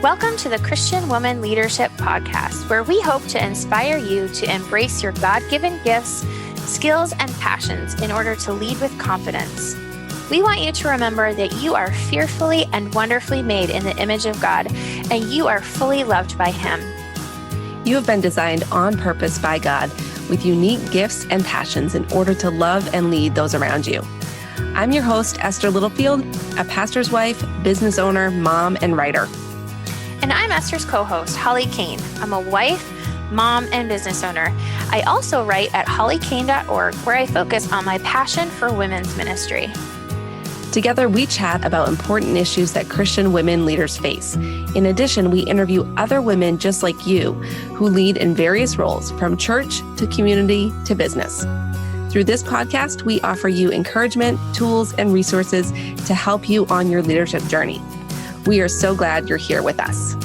Welcome to the Christian Woman Leadership Podcast, where we hope to inspire you to embrace your God-given gifts, skills, and passions in order to lead with confidence. We want you to remember that you are fearfully and wonderfully made in the image of God, and you are fully loved by Him. You have been designed on purpose by God with unique gifts and passions in order to love and lead those around you. I'm your host, Esther Littlefield, a pastor's wife, business owner, mom, and writer. And I'm Esther's co-host, Holly Kane. I'm a wife, mom, and business owner. I also write at hollykane.org, where I focus on my passion for women's ministry. Together, we chat about important issues that Christian women leaders face. In addition, we interview other women just like you who lead in various roles, from church to community to business. Through this podcast, we offer you encouragement, tools, and resources to help you on your leadership journey. We are so glad you're here with us.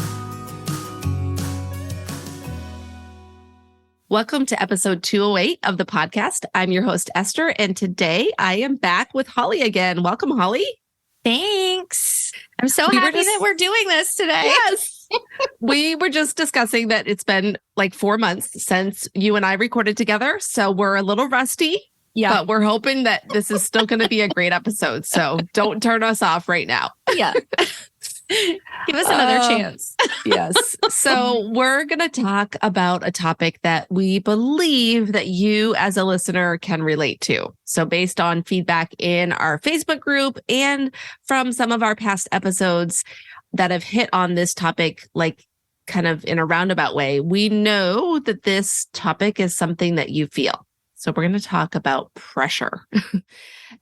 Welcome to episode 208 of the podcast. I'm your host, Esther, and today I am back with Holly again. Welcome, Holly. Thanks. I'm so happy that we're doing this today. Yes. We were just discussing that it's been like 4 months since you and I recorded together, so we're a little rusty. Yeah. But we're hoping that this is still going to be a great episode, so don't turn us off right now. Yeah. Give us another chance. Yes. So we're going to talk about a topic that we believe that you as a listener can relate to. So based on feedback in our Facebook group and from some of our past episodes that have hit on this topic, like kind of in a roundabout way, we know that this topic is something that you feel. So we're going to talk about pressure.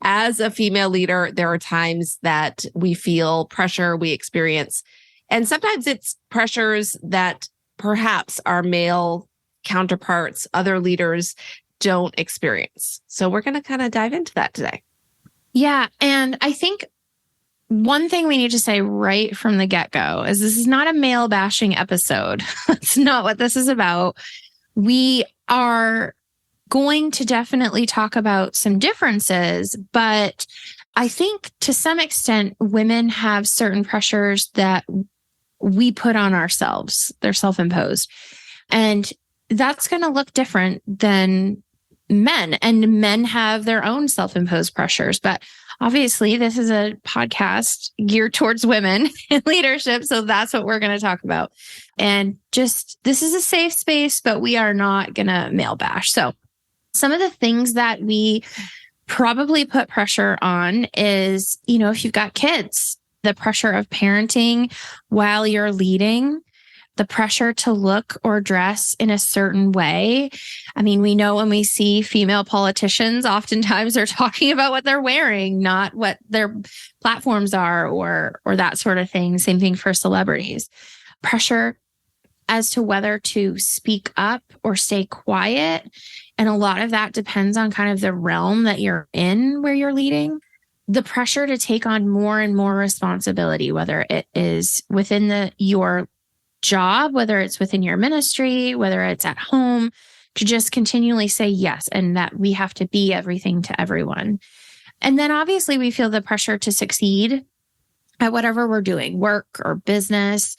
As a female leader, there are times that we feel pressure, we experience, and sometimes it's pressures that perhaps our male counterparts, other leaders don't experience. So we're going to kind of dive into that today. Yeah. And I think one thing we need to say right from the get-go is this is not a male bashing episode. That's not what this is about. We are going to definitely talk about some differences, but I think to some extent, women have certain pressures that we put on ourselves. They're self-imposed. And that's going to look different than men. And men have their own self-imposed pressures. But obviously, this is a podcast geared towards women in leadership. So that's what we're going to talk about. And just, this is a safe space, but we are not going to male bash. So some of the things that we probably put pressure on is, if you've got kids, the pressure of parenting while you're leading, the pressure to look or dress in a certain way. I mean, we know when we see female politicians, oftentimes they're talking about what they're wearing, not what their platforms are or that sort of thing. Same thing for celebrities. Pressure as to whether to speak up or stay quiet. And a lot of that depends on kind of the realm that you're in where you're leading. The pressure to take on more and more responsibility, whether it is within your job, whether it's within your ministry, whether it's at home, to just continually say yes, and that we have to be everything to everyone. And then obviously we feel the pressure to succeed at whatever we're doing, work or business.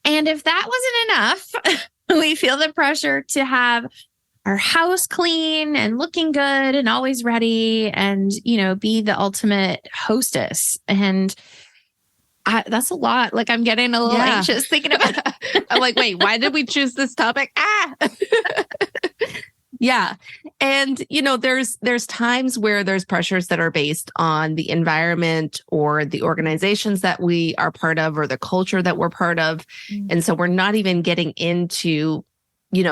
And if that wasn't enough, we feel the pressure to have our house clean and looking good and always ready and, be the ultimate hostess. And that's a lot. Like, I'm getting a little anxious thinking about it. I'm like, wait, why did we choose this topic? Yeah. And, there's times where there's pressures that are based on the environment or the organizations that we are part of or the culture that we're part of. And so we're not even getting into,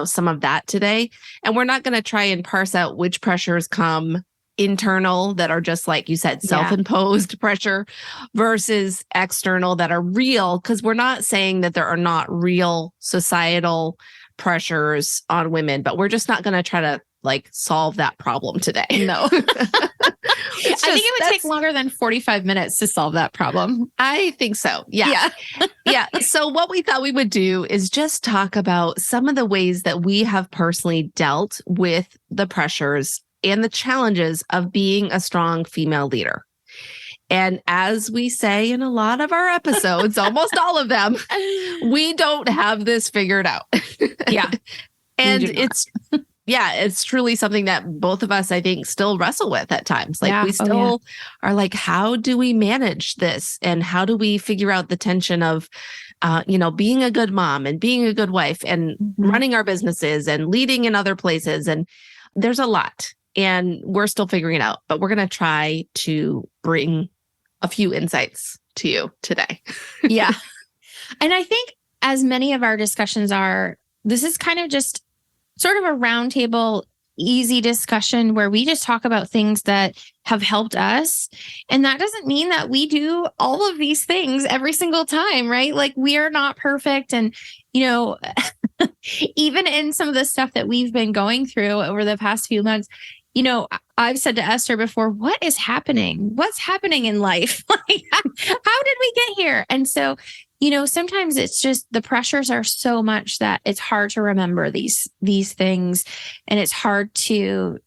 some of that today. And we're not going to try and parse out which pressures come internal that are just, like you said, self-imposed pressure versus external that are real, because we're not saying that there are not real societal pressures on women, but we're just not going to try to solve that problem today. No. I think it would take longer than 45 minutes to solve that problem. I think so. Yeah. Yeah. So what we thought we would do is just talk about some of the ways that we have personally dealt with the pressures and the challenges of being a strong female leader. And as we say in a lot of our episodes, almost all of them, we don't have this figured out. Yeah. And it's truly something that both of us, I think, still wrestle with at times. Like we still are like, how do we manage this? And how do we figure out the tension of, being a good mom and being a good wife and running our businesses and leading in other places? And there's a lot and we're still figuring it out, but we're going to try to bring a few insights to you today. Yeah. And I think as many of our discussions are, this is kind of just sort of a roundtable, easy discussion where we just talk about things that have helped us. And that doesn't mean that we do all of these things every single time, right? Like we are not perfect. And, even in some of the stuff that we've been going through over the past few months, I've said to Esther before, what is happening? What's happening in life? Like, how did we get here? And so, sometimes it's just the pressures are so much that it's hard to remember these things. And it's hard to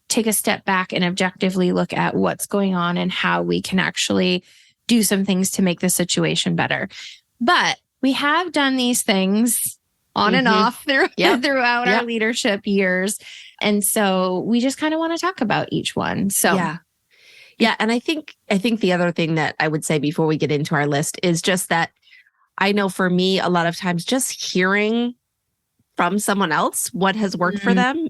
take a step back and objectively look at what's going on and how we can actually do some things to make the situation better. But we have done these things on and off throughout our leadership years. And so we just kind of want to talk about each one. So yeah. And I think the other thing that I would say before we get into our list is just that I know for me, a lot of times just hearing from someone else what has worked for them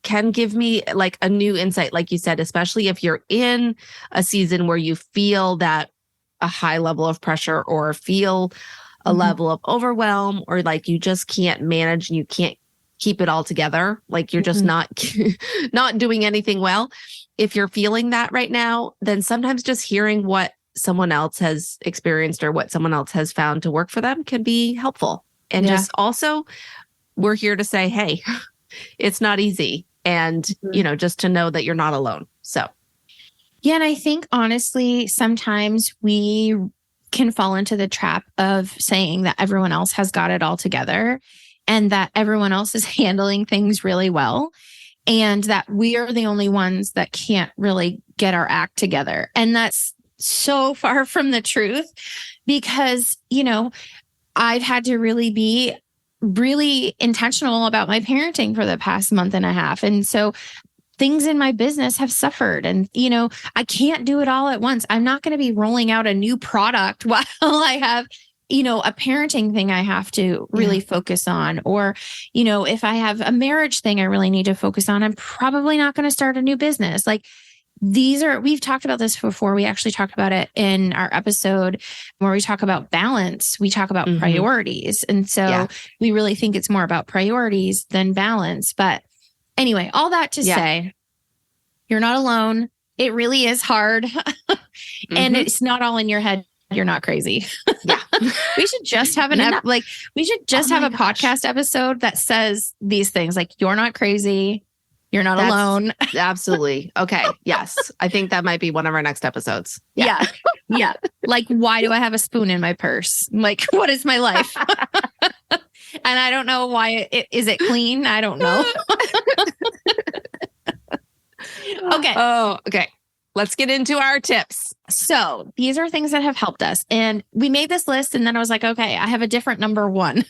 can give me like a new insight, like you said, especially if you're in a season where you feel that a high level of pressure or feel a level of overwhelm, or like you just can't manage and you can't keep it all together. Like you're just not doing anything well. If you're feeling that right now, then sometimes just hearing what someone else has experienced or what someone else has found to work for them can be helpful. And just also, we're here to say, hey, it's not easy. And, just to know that you're not alone. So. Yeah. And I think honestly, sometimes we can fall into the trap of saying that everyone else has got it all together and that everyone else is handling things really well. And that we are the only ones that can't really get our act together. And that's so far from the truth because, I've had to really be really intentional about my parenting for the past month and a half. And so things in my business have suffered and, I can't do it all at once. I'm not going to be rolling out a new product while I have, a parenting thing I have to really focus on. Or, if I have a marriage thing I really need to focus on, I'm probably not going to start a new business. Like we've talked about this before. We actually talked about it in our episode where we talk about balance. We talk about priorities. And so we really think it's more about priorities than balance. But anyway, all that to say, you're not alone. It really is hard. And it's not all in your head. You're not crazy. Yeah. We should just have we should just have a podcast episode that says these things like, you're not crazy. You're not alone. Absolutely. Okay. Yes. I think that might be one of our next episodes. Yeah. Yeah. Like, why do I have a spoon in my purse? Like, what is my life? And I don't know why. Is it clean? I don't know. Okay. Oh, okay. Let's get into our tips. So these are things that have helped us. And we made this list and then I was like, okay, I have a different number one.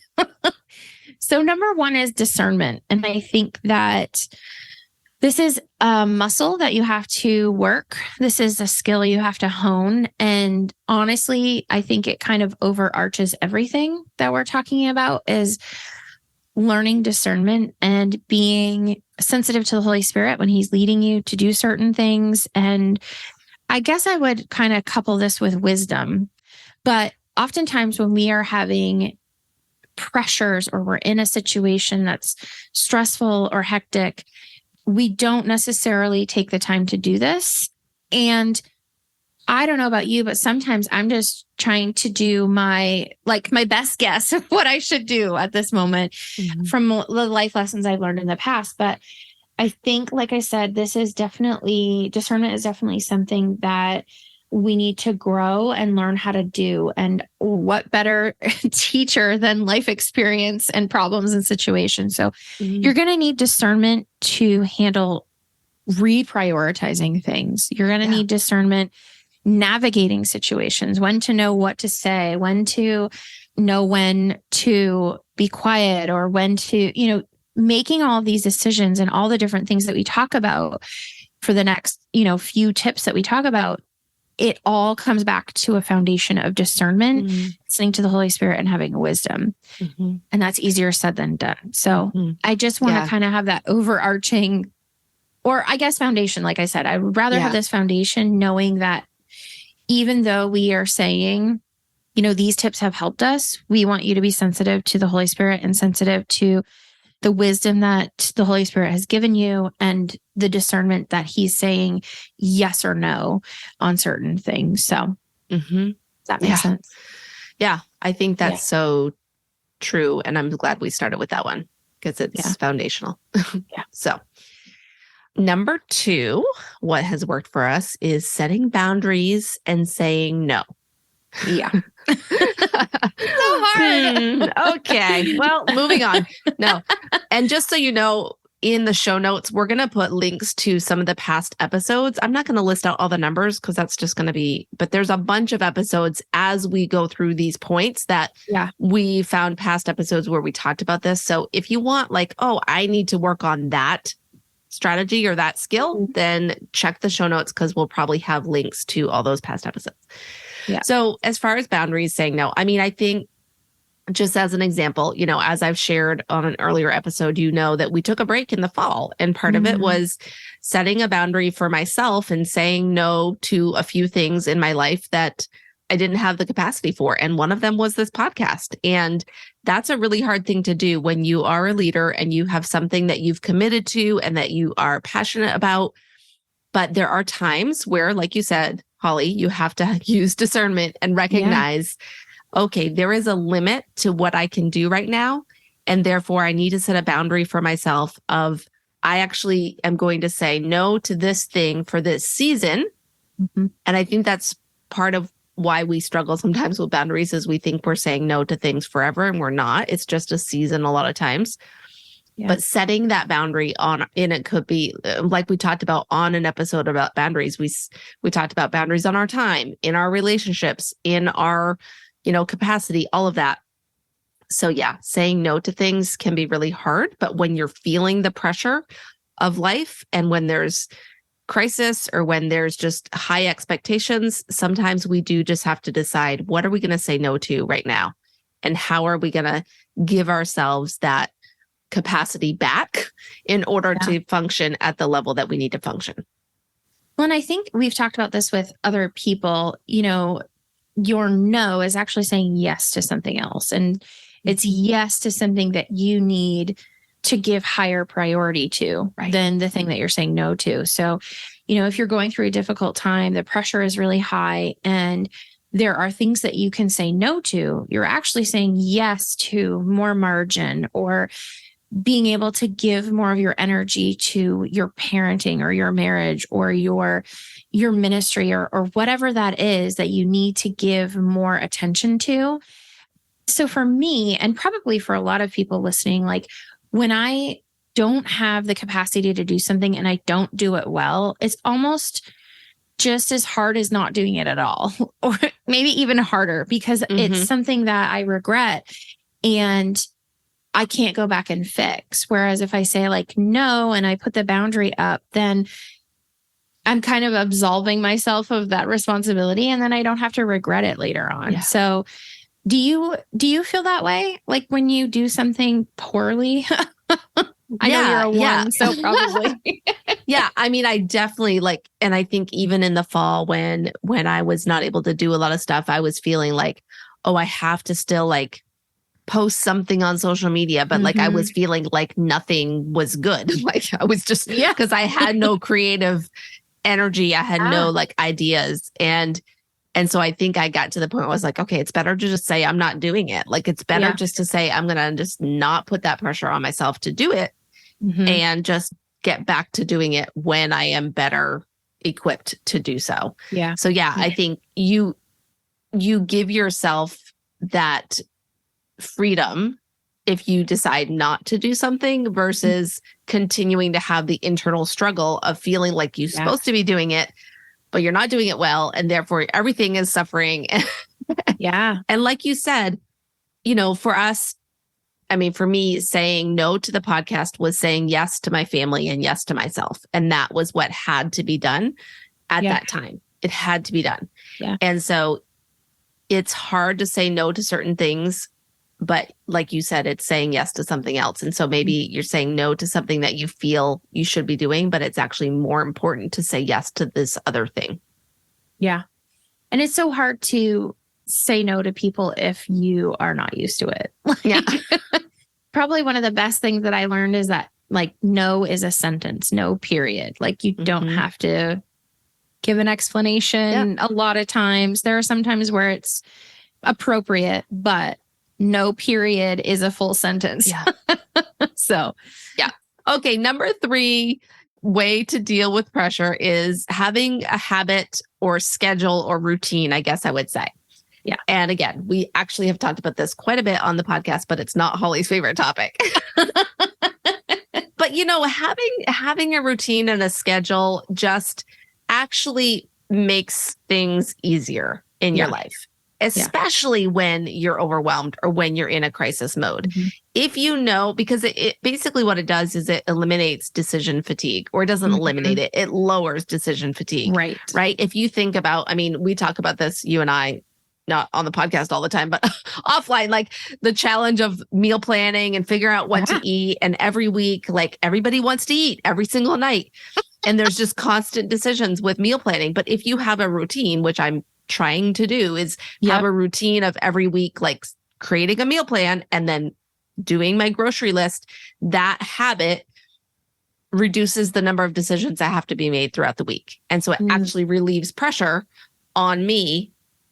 So number one is discernment. And I think that this is a muscle that you have to work. This is a skill you have to hone. And honestly, I think it kind of overarches everything that we're talking about is learning discernment and being sensitive to the Holy Spirit when he's leading you to do certain things. And I guess I would kind of couple this with wisdom. But oftentimes when we are having pressures or we're in a situation that's stressful or hectic, we don't necessarily take the time to do this. And I don't know about you, but sometimes I'm just trying to do my best guess of what I should do at this moment from the life lessons I've learned in the past. But I think, like I said, discernment is definitely something that we need to grow and learn how to do. And what better teacher than life experience and problems and situations. So you're going to need discernment to handle reprioritizing things. You're going to need discernment navigating situations, when to know what to say, when to know when to be quiet, or when to, making all of these decisions and all the different things that we talk about for the next, few tips that we talk about, it all comes back to a foundation of discernment, listening to the Holy Spirit and having wisdom. And that's easier said than done. So I just want to kind of have that overarching, or I guess foundation. Like I said, I would rather have this foundation, knowing that even though we are saying, these tips have helped us, we want you to be sensitive to the Holy Spirit and sensitive to the wisdom that the Holy Spirit has given you and the discernment that he's saying yes or no on certain things. So does that make sense? Yeah, I think that's so true. And I'm glad we started with that one because it's foundational. So number 2, what has worked for us is setting boundaries and saying no. Yeah. So hard. Okay. Well, moving on. No. And just so you know, in the show notes, we're going to put links to some of the past episodes. I'm not going to list out all the numbers because that's just going to be, but there's a bunch of episodes as we go through these points that we found past episodes where we talked about this. So if you want like, oh, I need to work on that strategy or that skill, then check the show notes because we'll probably have links to all those past episodes. Yeah. So as far as boundaries, saying no, I mean, I think just as an example, as I've shared on an earlier episode, that we took a break in the fall, and part of it was setting a boundary for myself and saying no to a few things in my life that I didn't have the capacity for. And one of them was this podcast. And that's a really hard thing to do when you are a leader and you have something that you've committed to and that you are passionate about. But there are times where, like you said, Holly, you have to use discernment and recognize, okay, there is a limit to what I can do right now. And therefore, I need to set a boundary for myself of, I actually am going to say no to this thing for this season. And I think that's part of why we struggle sometimes with boundaries is we think we're saying no to things forever and we're not. It's just a season a lot of times. But setting that boundary and it could be like we talked about on an episode about boundaries. We talked about boundaries on our time, in our relationships, in our, capacity, all of that. So saying no to things can be really hard. But when you're feeling the pressure of life and when there's crisis or when there's just high expectations, sometimes we do just have to decide, what are we going to say no to right now? And how are we going to give ourselves that capacity back in order to function at the level that we need to function? Well, and I think we've talked about this with other people, your no is actually saying yes to something else. And it's yes to something that you need to give higher priority to than the thing that you're saying no to. So, if you're going through a difficult time, the pressure is really high and there are things that you can say no to, you're actually saying yes to more margin or being able to give more of your energy to your parenting or your marriage or your ministry or whatever that is that you need to give more attention to. So for me, and probably for a lot of people listening, like when I don't have the capacity to do something and I don't do it well, it's almost just as hard as not doing it at all, or maybe even harder because it's something that I regret and I can't go back and fix. Whereas if I say like no, and I put the boundary up, then I'm kind of absolving myself of that responsibility and then I don't have to regret it later on. Yeah. So do you feel that way? Like when you do something poorly? I know you're a one, so probably. Yeah. I mean, I definitely and I think even in the fall when I was not able to do a lot of stuff, I was feeling like, oh, I have to still post something on social media, but I was feeling like nothing was good. Like I was just, because I had no creative energy. I had no ideas. And so I think I got to the point where I was like, okay, it's better to just say I'm not doing it. Like it's better just to say I'm going to just not put that pressure on myself to do it and just get back to doing it when I am better equipped to do so. Yeah. So I think you give yourself that freedom if you decide not to do something versus continuing to have the internal struggle of feeling like you're supposed to be doing it, but you're not doing it well. And therefore everything is suffering. Yeah. And like you said, for us, for me, saying no to the podcast was saying yes to my family and yes to myself. And that was what had to be done at that time. It had to be done. Yeah. And so it's hard to say no to certain things, but like you said, it's saying yes to something else. And so maybe you're saying no to something that you feel you should be doing, but it's actually more important to say yes to this other thing. Yeah. And it's so hard to say no to people if you are not used to it. Yeah. Probably one of the best things that I learned is that like no is a sentence, no period. Like you don't have to give an explanation. A lot of times there are some times where it's appropriate, but no period is a full sentence. Yeah. So, yeah. Okay. Number 3 way to deal with pressure is having a habit or schedule or routine, I guess I would say. Yeah. And again, we actually have talked about this quite a bit on the podcast, but it's not Holly's favorite topic. But having a routine and a schedule just actually makes things easier in your life, especially when you're overwhelmed or when you're in a crisis mode. If because it basically what it does is it eliminates decision fatigue, or it doesn't eliminate it. It lowers decision fatigue. Right. If you think about, we talk about this, you and I, not on the podcast all the time, but offline, like the challenge of meal planning and figuring out what to eat. And every week, like everybody wants to eat every single night. And there's just constant decisions with meal planning. But if you have a routine, which I'm trying to do, is have a routine of every week, like creating a meal plan and then doing my grocery list, that habit reduces the number of decisions that have to be made throughout the week. And so it actually relieves pressure on me.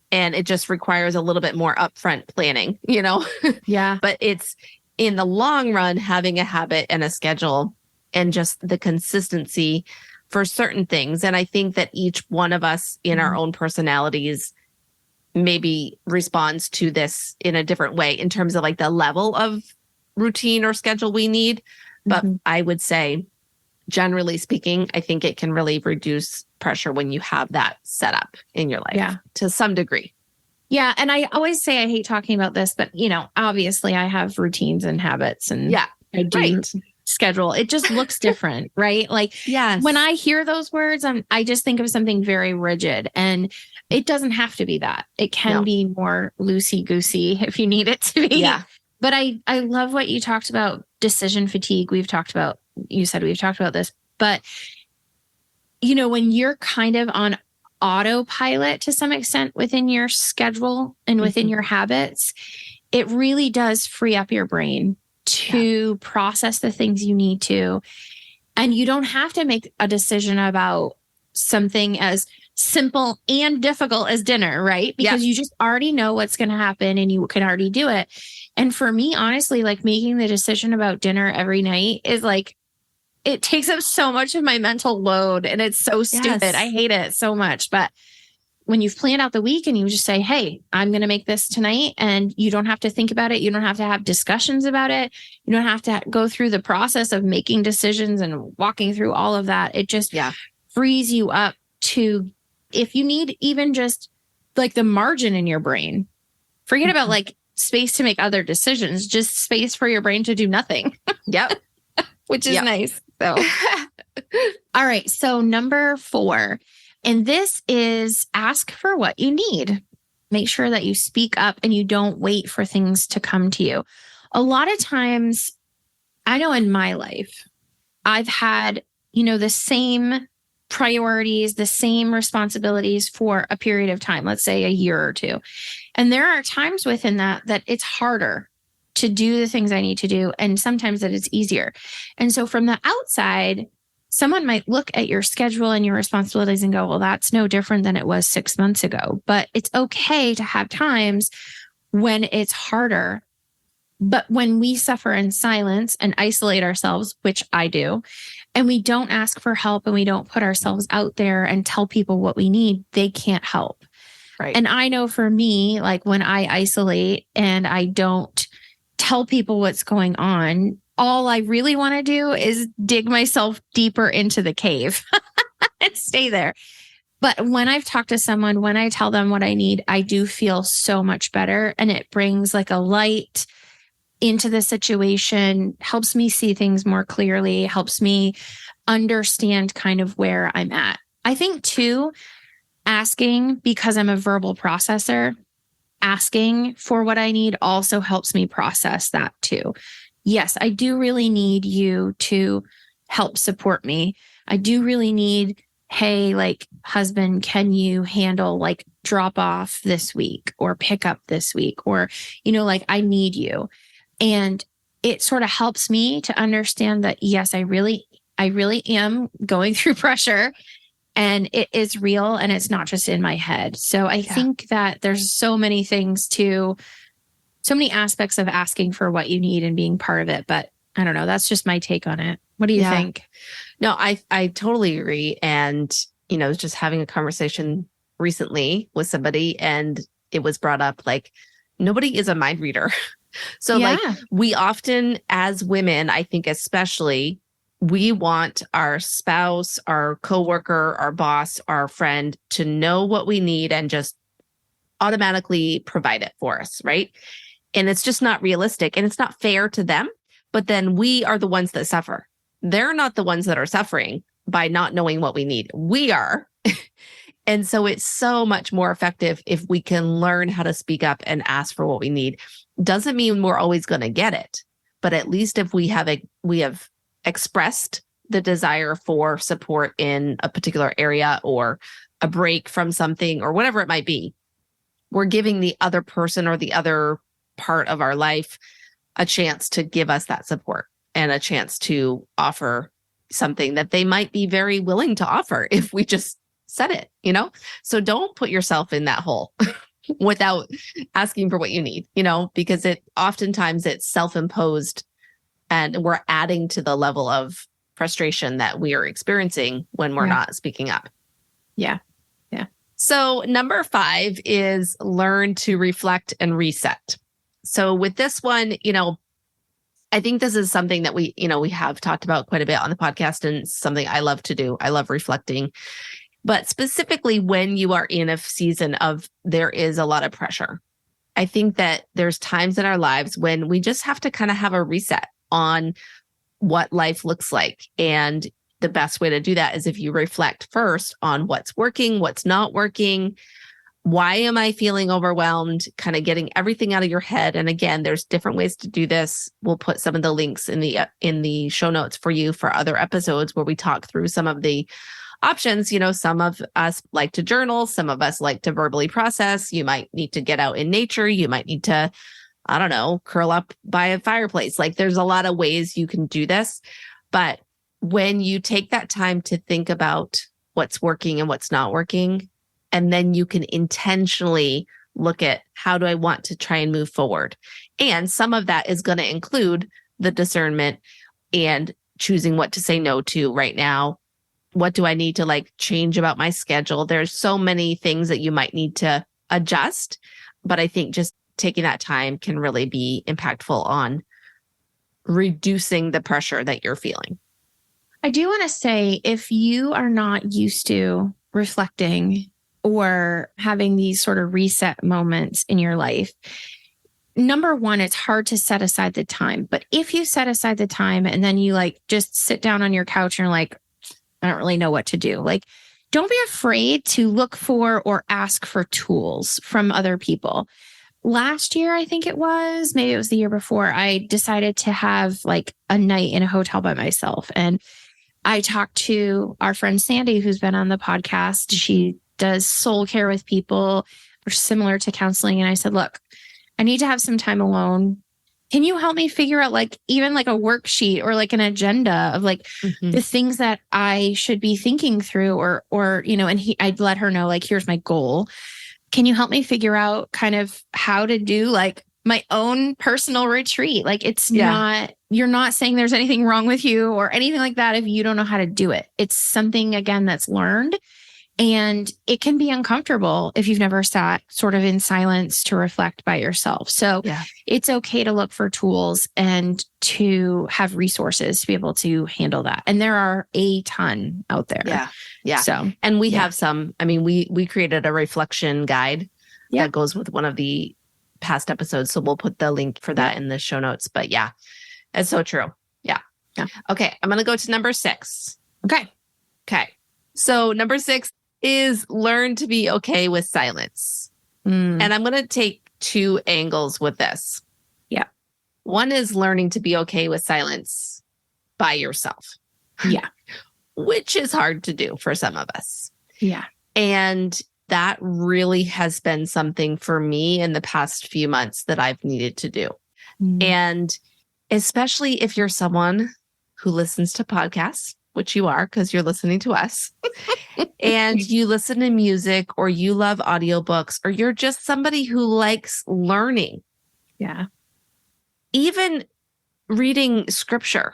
And it just requires a little bit more upfront planning, Yeah. But it's in the long run, having a habit and a schedule and just the consistency for certain things. And I think that each one of us in our own personalities maybe responds to this in a different way in terms of like the level of routine or schedule we need. But I would say, generally speaking, I think it can really reduce pressure when you have that set up in your life to some degree. Yeah. And I always say I hate talking about this, but obviously I have routines and habits and I do schedule. It just looks different, right? Like when I hear those words, I just think of something very rigid, and it doesn't have to be that. It can be more loosey-goosey if you need it to be. Yeah. But I love what you talked about, decision fatigue. You said we've talked about this, but when you're kind of on autopilot to some extent within your schedule and within your habits, it really does free up your brain to process the things you need to. And you don't have to make a decision about something as simple and difficult as dinner, right? Because you just already know what's going to happen and you can already do it. And for me, honestly, like making the decision about dinner every night is like, it takes up so much of my mental load, and it's so stupid. I hate it so much. But when you've planned out the week and you just say, hey, I'm going to make this tonight, and you don't have to think about it. You don't have to have discussions about it. You don't have to go through the process of making decisions and walking through all of that. It just frees you up to, if you need even just like the margin in your brain, forget about like space to make other decisions, just space for your brain to do nothing. Which is nice. So, all right. So number 4, and this is ask for what you need. Make sure that you speak up and you don't wait for things to come to you. A lot of times, I know in my life, I've had, the same priorities, the same responsibilities for a period of time, let's say a year or two. And there are times within that it's harder to do the things I need to do. And sometimes that it's easier. And so from the outside, someone might look at your schedule and your responsibilities and go, well, that's no different than it was 6 months ago. But it's okay to have times when it's harder. But when we suffer in silence and isolate ourselves, which I do, and we don't ask for help and we don't put ourselves out there and tell people what we need, they can't help. Right. And I know for me, like when I isolate and I don't tell people what's going on, all I really want to do is dig myself deeper into the cave and stay there. But when I've talked to someone, when I tell them what I need, I do feel so much better. And it brings like a light into the situation, helps me see things more clearly, helps me understand kind of where I'm at. I think too, asking, because I'm a verbal processor, asking for what I need also helps me process that too. Yes, I do really need you to help support me. I do really need, hey, like, husband, can you handle like drop off this week or pick up this week? Or, like, I need you. And it sort of helps me to understand that, yes, I really am going through pressure, and it is real, and it's not just in my head. So I think that there's so many aspects of asking for what you need and being part of it. But I don't know. That's just my take on it. What do you think? No, I totally agree. And, just having a conversation recently with somebody, and it was brought up, like, nobody is a mind reader. So like, we often, as women, I think especially, we want our spouse, our coworker, our boss, our friend to know what we need and just automatically provide it for us, right? And it's just not realistic, and it's not fair to them. But then we are the ones that suffer. They're not the ones that are suffering by not knowing what we need. We are. And so it's so much more effective if we can learn how to speak up and ask for what we need. Doesn't mean we're always going to get it, but at least if we have expressed the desire for support in a particular area, or a break from something, or whatever it might be, we're giving the other person or the other part of our life a chance to give us that support and a chance to offer something that they might be very willing to offer if we just said it, So don't put yourself in that hole without asking for what you need, because oftentimes it's self-imposed, and we're adding to the level of frustration that we are experiencing when we're not speaking up. Yeah. So number 5 is learn to reflect and reset. So with this one, I think this is something that we have talked about quite a bit on the podcast, and something I love to do. I love reflecting, but specifically when you are in a season of, there is a lot of pressure. I think that there's times in our lives when we just have to kind of have a reset on what life looks like. And the best way to do that is if you reflect first on what's working, what's not working. Why am I feeling overwhelmed? Kind of getting everything out of your head. And again, there's different ways to do this. We'll put some of the links in the show notes for you for other episodes where we talk through some of the options. Some of us like to journal. Some of us like to verbally process. You might need to get out in nature. You might need to, I don't know, curl up by a fireplace. Like, there's a lot of ways you can do this. But when you take that time to think about what's working and what's not working, and then you can intentionally look at, how do I want to try and move forward? And some of that is going to include the discernment and choosing what to say no to right now. What do I need to change about my schedule? There's so many things that you might need to adjust, but I think just taking that time can really be impactful on reducing the pressure that you're feeling. I do want to say, if you are not used to reflecting or having these sort of reset moments in your life, number one, it's hard to set aside the time. But if you set aside the time and then you just sit down on your couch and you're like, I don't really know what to do. Don't be afraid to look for or ask for tools from other people. Last year, I think it was, maybe it was the year before, I decided to have a night in a hotel by myself. And I talked to our friend Sandy, who's been on the podcast. She does soul care with people, or similar to counseling. And I said, look, I need to have some time alone. Can you help me figure out even a worksheet or an agenda of the things that I should be thinking through, or and I'd let her know, here's my goal. Can you help me figure out kind of how to do my own personal retreat? It's not, you're not saying there's anything wrong with you or anything like that if you don't know how to do it. It's something, again, that's learned. And it can be uncomfortable if you've never sat sort of in silence to reflect by yourself. So it's okay to look for tools and to have resources to be able to handle that. And there are a ton out there. Yeah. So, and we have some, I mean, we created a reflection guide that goes with one of the past episodes. So we'll put the link for that in the show notes. But yeah, it's so true. Yeah. Okay. I'm going to go to number 6. Okay. So number 6 is learn to be okay with silence. And I'm going to take 2 angles with this. Yeah. One is learning to be okay with silence by yourself. Yeah. Which is hard to do for some of us. Yeah. And that really has been something for me in the past few months that I've needed to do. And especially if you're someone who listens to podcasts, which you are because you're listening to us, and you listen to music or you love audiobooks or you're just somebody who likes learning. Yeah. Even reading scripture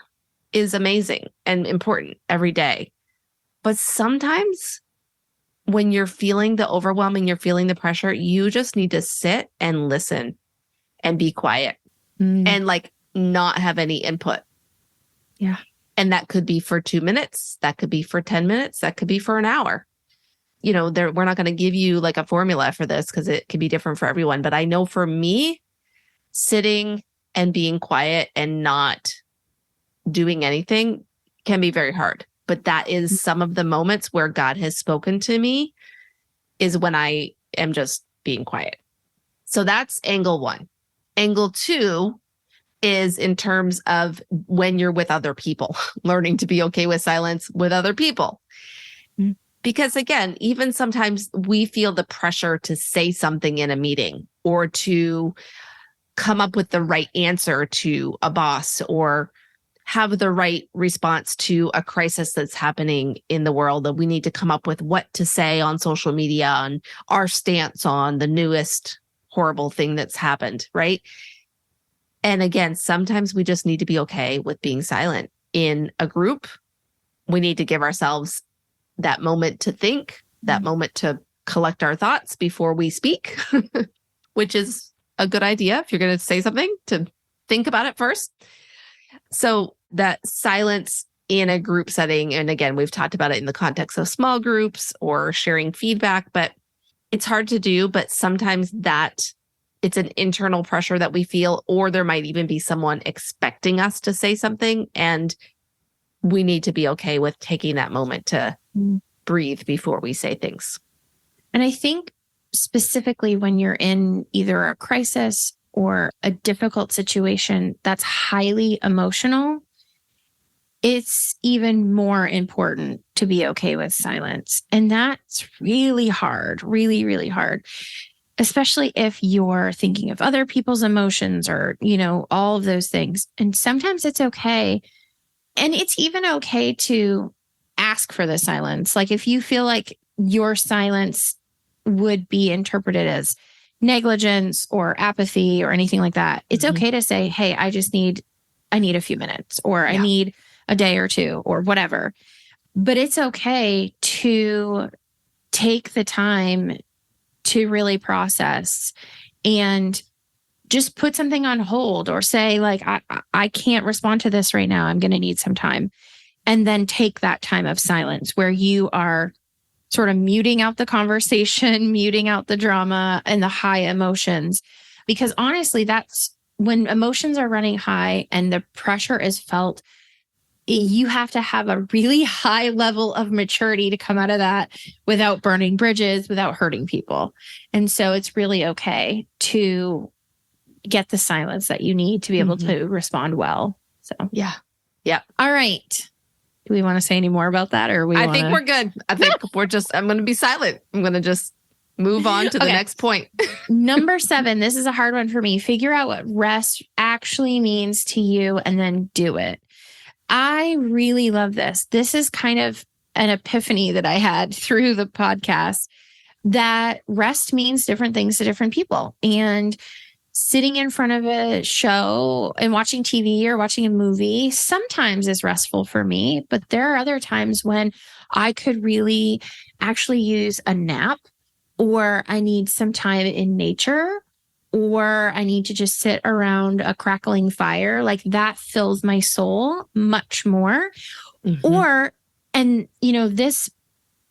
is amazing and important every day. But sometimes when you're feeling the overwhelm and you're feeling the pressure, you just need to sit and listen and be quiet and like not have any input. Yeah. And that could be for 2 minutes. That could be for 10 minutes. That could be for an hour. You know, we're not going to give you like a formula for this because it can be different for everyone. But I know for me, sitting and being quiet and not doing anything can be very hard. But that is some of the moments where God has spoken to me is when I am just being quiet. So that's angle 1. Angle 2 is in terms of when you're with other people, learning to be okay with silence with other people. Because again, even sometimes we feel the pressure to say something in a meeting or to come up with the right answer to a boss or have the right response to a crisis that's happening in the world, that we need to come up with what to say on social media and our stance on the newest horrible thing that's happened, right? And again, sometimes we just need to be okay with being silent. In a group, we need to give ourselves that moment to think, that moment to collect our thoughts before we speak, which is a good idea if you're going to say something, to think about it first. So that silence in a group setting, and again, we've talked about it in the context of small groups or sharing feedback, but it's hard to do. But sometimes that it's an internal pressure that we feel, or there might even be someone expecting us to say something. And we need to be okay with taking that moment to breathe before we say things. And I think specifically when you're in either a crisis or a difficult situation that's highly emotional, it's even more important to be okay with silence. And that's really hard, really, really hard. Especially if you're thinking of other people's emotions or, you know, all of those things. And sometimes it's okay. And it's even okay to ask for the silence. Like if you feel like your silence would be interpreted as negligence or apathy or anything like that, it's okay to say, hey, I need a few minutes, or I need a day or two or whatever. But it's okay to take the time to really process and just put something on hold, or say like, I can't respond to this right now. I'm going to need some time. And then take that time of silence where you are sort of muting out the conversation, muting out the drama and the high emotions. Because honestly, that's when emotions are running high and the pressure is felt, you have to have a really high level of maturity to come out of that without burning bridges, without hurting people. And so it's really okay to get the silence that you need to be able to respond well. So, yeah. All right. Do we want to say any more about that, or I think we're good. I think I'm going to be silent. I'm going to just move on to the next point. Number 7, this is a hard one for me. Figure out what rest actually means to you and then do it. I really love this. This is kind of an epiphany that I had through the podcast, that rest means different things to different people. And sitting in front of a show and watching TV or watching a movie sometimes is restful for me. But there are other times when I could really actually use a nap, or I need some time in nature, or I need to just sit around a crackling fire. Like that fills my soul much more. Or, and this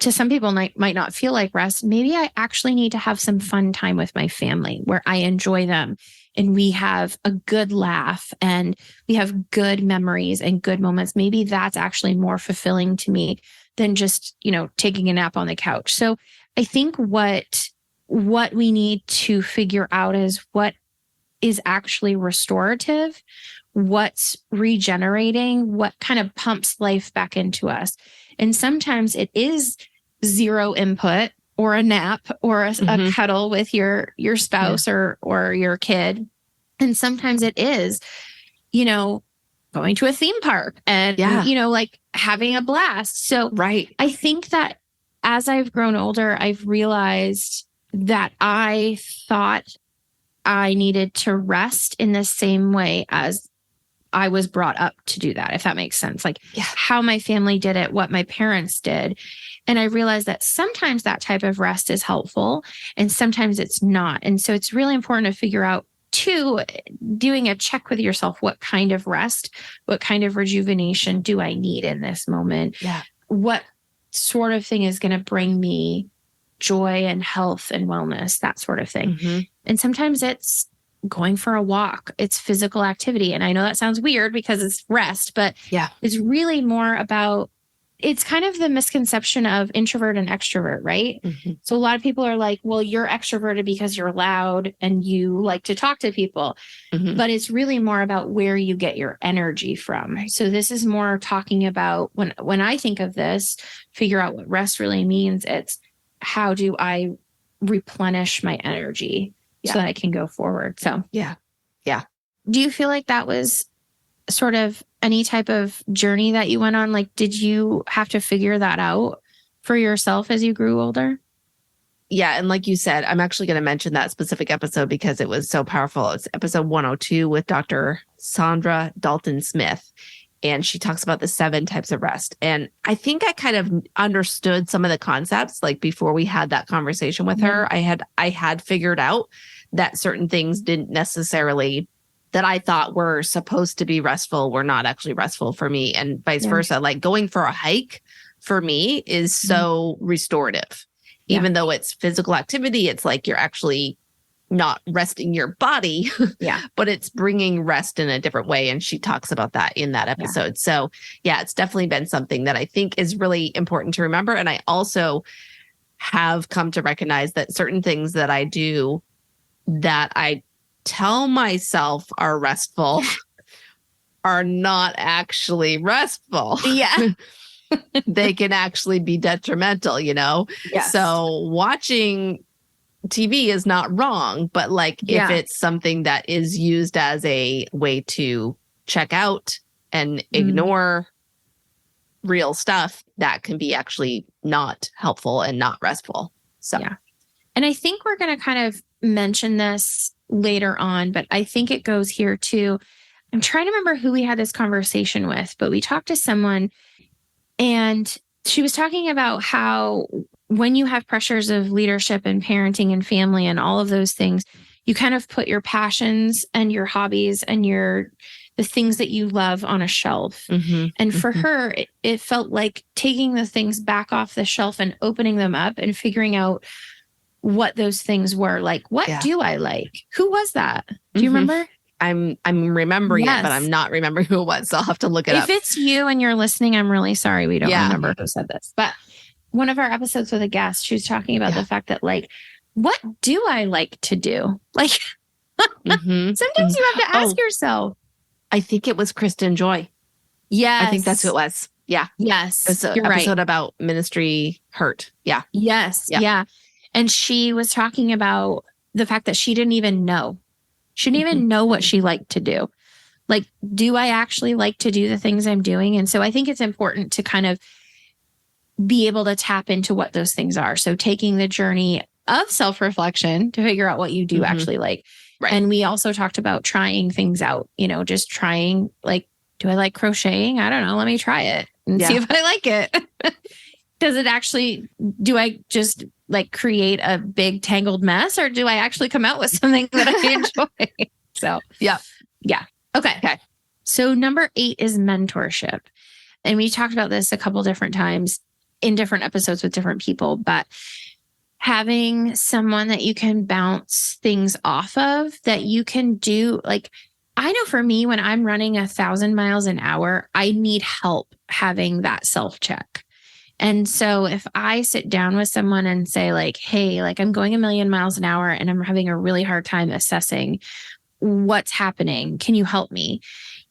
to some people might not feel like rest. Maybe I actually need to have some fun time with my family where I enjoy them and we have a good laugh and we have good memories and good moments. Maybe that's actually more fulfilling to me than just, taking a nap on the couch. So I think what we need to figure out is what is actually restorative, what's regenerating, what kind of pumps life back into us. And sometimes it is zero input or a nap or a cuddle with your spouse or your kid. And sometimes it is, going to a theme park and, like having a blast. So I think that as I've grown older, I've realized that I thought I needed to rest in the same way as I was brought up to do that, if that makes sense. Like how my family did it, what my parents did. And I realized that sometimes that type of rest is helpful and sometimes it's not. And so it's really important to figure out too, doing a check with yourself, what kind of rest, what kind of rejuvenation do I need in this moment? What sort of thing is going to bring me joy and health and wellness, that sort of thing. And sometimes it's going for a walk. It's physical activity. And I know that sounds weird because it's rest, but it's really more about, it's kind of the misconception of introvert and extrovert, right? So a lot of people are like, well, you're extroverted because you're loud and you like to talk to people, but it's really more about where you get your energy from. So this is more talking about when I think of this, figure out what rest really means. It's how do I replenish my energy so that I can go forward. So do you feel like that was sort of any type of journey that you went on? Like, did you have to figure that out for yourself as you grew older? Yeah. And like you said, I'm actually going to mention that specific episode because it was so powerful. It's episode 102 with Dr. Sandra Dalton Smith. And she talks about the 7 types of rest. And I think I kind of understood some of the concepts, like before we had that conversation with her. I had figured out that certain things didn't necessarily, that I thought were supposed to be restful, were not actually restful for me, and vice versa. Like going for a hike for me is so restorative. Even though it's physical activity, it's like you're actually not resting your body, but it's bringing rest in a different way. And she talks about that in that episode. So it's definitely been something that I think is really important to remember. And I also have come to recognize that certain things that I do that I tell myself are restful are not actually restful. They can actually be detrimental, So watching TV is not wrong, but if it's something that is used as a way to check out and ignore real stuff, that can be actually not helpful and not restful. So and I think we're going to kind of mention this later on, but I think it goes here too. I'm trying to remember who we had this conversation with, but we talked to someone and she was talking about how when you have pressures of leadership and parenting and family and all of those things, you kind of put your passions and your hobbies and the things that you love on a shelf. And for her, it felt like taking the things back off the shelf and opening them up and figuring out what those things were. Like, what do I like? Who was that? Do you remember? I'm remembering it, but I'm not remembering who it was. So I'll have to look it up. If it's you and you're listening, I'm really sorry. We don't remember who said this, but one of our episodes with a guest, she was talking about the fact that what do I like to do? Like sometimes you have to ask yourself. I think it was Kristen Joy. Yes. I think that's who it was. Yeah. Yes. It's an episode about ministry hurt. Yeah. Yes. Yeah. And she was talking about the fact that she didn't even know. She didn't even know what she liked to do. Like, do I actually like to do the things I'm doing? And so I think it's important to kind of be able to tap into what those things are. So taking the journey of self-reflection to figure out what you do actually like. Right. And we also talked about trying things out, just trying, do I like crocheting? I don't know. Let me try it and see if I like it. does it actually, do I just like create a big tangled mess, or do I actually come out with something that I enjoy? So, Yeah. Okay. So number 8 is mentorship. And we talked about this a couple different times in different episodes with different people, but having someone that you can bounce things off of, that you can do, like, I know for me, when I'm running 1,000 miles an hour, I need help having that self-check. And so if I sit down with someone and say like, hey, like I'm going 1,000,000 miles an hour and I'm having a really hard time assessing what's happening, can you help me?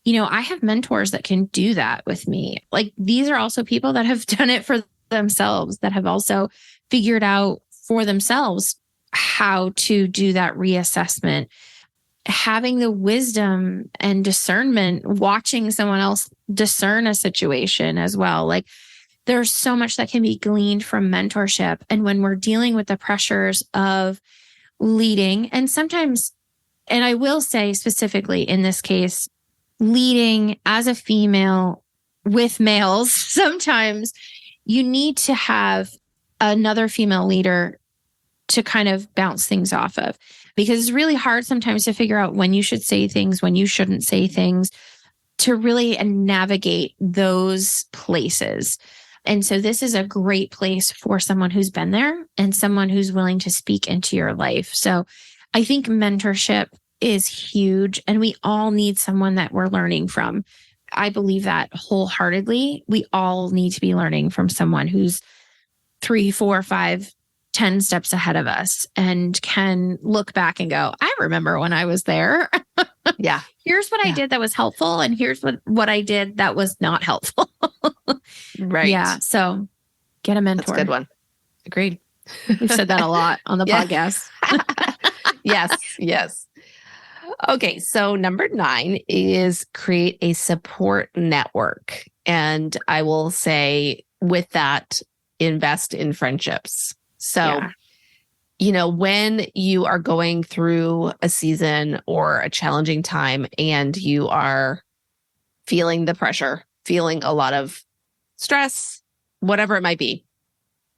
I have mentors that can do that with me. Like, these are also people that have done it for themselves, that have also figured out for themselves how to do that reassessment, having the wisdom and discernment, watching someone else discern a situation as well. Like, there's so much that can be gleaned from mentorship. And when we're dealing with the pressures of leading, and sometimes, and I will say specifically in this case, leading as a female with males, sometimes you need to have another female leader to kind of bounce things off of, because it's really hard sometimes to figure out when you should say things, when you shouldn't say things, to really navigate those places. And so this is a great place for someone who's been there and someone who's willing to speak into your life. So I think mentorship is huge, and we all need someone that we're learning from. I believe that wholeheartedly. We all need to be learning from someone who's 3, 4, 5, 10 steps ahead of us and can look back and go, I remember when I was there. Yeah. Here's what I did that was helpful. And here's what I did that was not helpful. Right. Yeah. So get a mentor. That's a good one. Agreed. We've said that a lot on the podcast. Yes. Okay. So number 9 is create a support network. And I will say with that, invest in friendships. So, when you are going through a season or a challenging time and you are feeling the pressure, feeling a lot of stress, whatever it might be,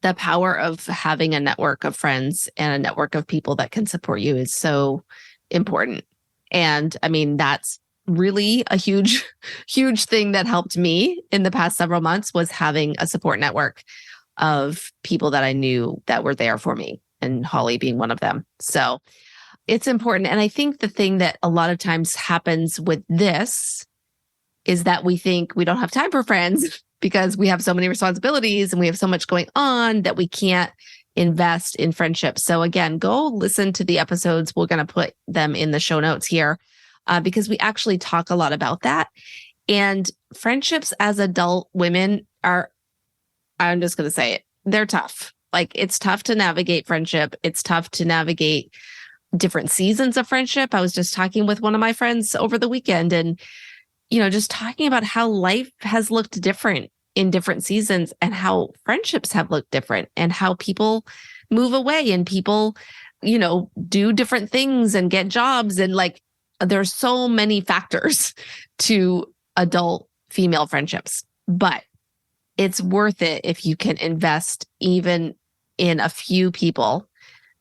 the power of having a network of friends and a network of people that can support you is so important. And I mean, that's really a huge, huge thing that helped me in the past several months, was having a support network of people that I knew that were there for me, and Holly being one of them. So it's important. And I think the thing that a lot of times happens with this is that we think we don't have time for friends because we have so many responsibilities and we have so much going on that we can't invest in friendships. So again, go listen to the episodes. We're going to put them in the show notes here because we actually talk a lot about that. And friendships as adult women are, I'm just going to say it, they're tough. Like, it's tough to navigate friendship. It's tough to navigate different seasons of friendship. I was just talking with one of my friends over the weekend and, just talking about how life has looked different in different seasons and how friendships have looked different and how people move away and people, do different things and get jobs. And like, there's so many factors to adult female friendships, but it's worth it if you can invest even in a few people,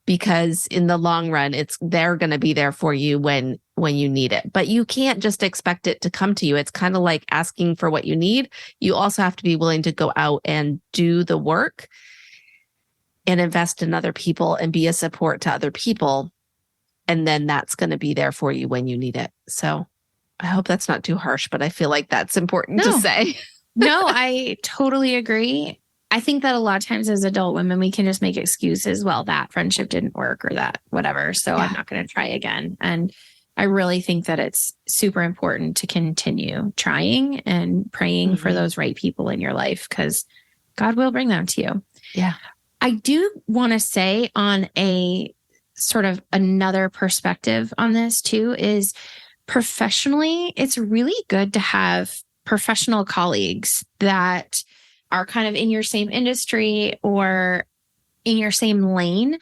because in the long run, they're going to be there for you when you need it. But you can't just expect it to come to you. It's kind of like asking for what you need. You also have to be willing to go out and do the work and invest in other people and be a support to other people. And then that's going to be there for you when you need it. So I hope that's not too harsh, but I feel like that's important to say. No, I totally agree. I think that a lot of times as adult women, we can just make excuses. Well, that friendship didn't work or that whatever. So I'm not going to try again. And I really think that it's super important to continue trying and praying for those right people in your life, because God will bring them to you. Yeah. I do want to say, on a sort of another perspective on this too, is professionally, it's really good to have professional colleagues that are kind of in your same industry or in your same lane,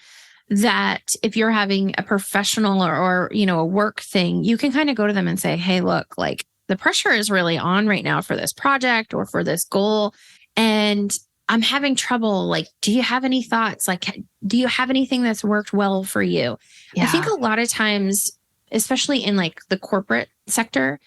that if you're having a professional or a work thing, you can kind of go to them and say, hey, look, like the pressure is really on right now for this project or for this goal. And I'm having trouble. Like, do you have any thoughts? Like, do you have anything that's worked well for you? I think a lot of times, especially in like the corporate sector,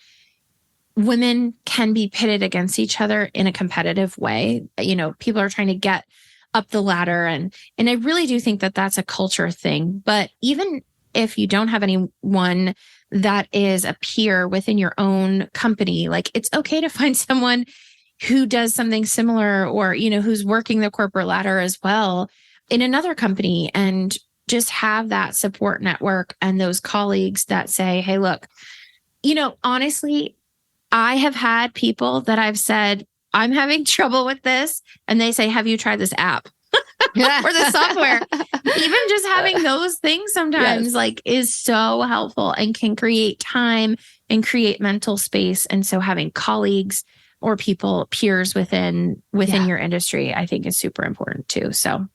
women can be pitted against each other in a competitive way. You know, people are trying to get up the ladder, and I really do think that that's a culture thing. But even if you don't have anyone that is a peer within your own company, like it's okay to find someone who does something similar, or, you know, who's working the corporate ladder as well in another company, and just have that support network and those colleagues that say, hey, look, you know, honestly, I have had people that I've said, I'm having trouble with this. And they say, have you tried this app or the software? Even just having those things sometimes like is so helpful and can create time and create mental space. And so having colleagues or people, peers within your industry, I think is super important too. So